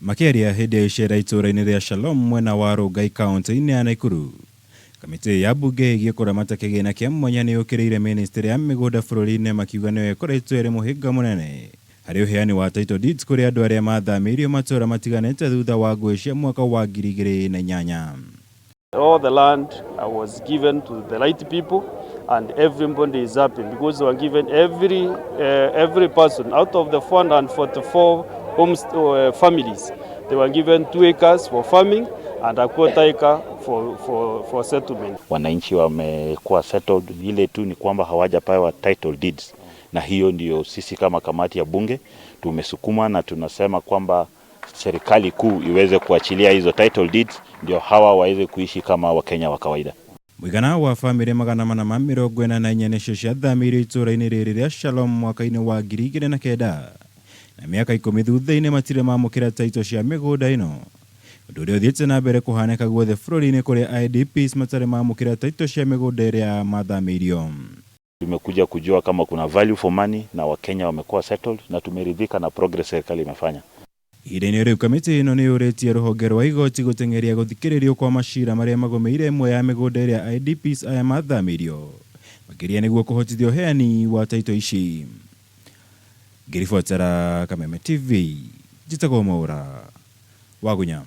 Makiaria hindi ya icera itũra-inĩ rĩa Shalom mwena wa Rongai kaunti-inĩ ya Nakuru. Kamĩtĩ ya mbunge ĩgiĩ kũramata kĩgĩna kĩa mwanya nĩ yũkĩrĩire ministry ya mĩgũnda bũrũri-inĩ makiuga nĩyo ĩkoretwo ĩrĩ mũhĩnga mũnene harĩ ũheani wa title deeds kũrĩ andũ arĩa mathamĩirio matũra matiganĩte thutha wa ngũĩ cia mwaka wa 2008. All the land was given to the right people and everybody is happy because they were given every person out of the 444 homes, families. They were given 2 acres for farming and a quarter acre for settlement. Wananchi wamekuwa settled, ile tu ni kwamba hawajapewa title deeds, na hiyo ndio sisi kama kamati ya bunge tumesukuma na tunasema kwamba serikali kuu iweze kuachilia hizo title deeds ndio hawa waweze kuishi kama Wakenya wa kawaida. Mũigana wa famĩlĩ 444 nĩcio ciathamĩirio itũra-inĩ rĩrĩ rĩa Shalom mwaka-inĩ wa 2009 na mĩaka 10 thutha-inĩ matirĩ mamũkĩra title cia mĩgũnda ĩno, ũndũ ũrĩa ũthiĩte na mbere kũhanĩka guothe bũrũri-inĩ kũrĩa IDPs matarĩ mamũkĩra title cia mĩgũnda ĩrĩa mathamĩirio. Tumekuja kujua kama kuna value for money na Wakenya wamekuwa settled na tumeridhika na progress serikali imefanya. Ihinda-inĩ rĩu kamĩtĩ ĩno nĩ yũrĩtie rũhonge rwa igoti gũteng'eria gũthikĩrĩrio kwa macira marĩa magũmĩire ĩmwe ya mĩgũnda ĩrĩa IDPs aya mathamĩirio, makĩria nĩguo kũhotithia ũheani wa title ici. Ngĩribotera Kameme TV, njĩtagwo Mwaura Wagunya.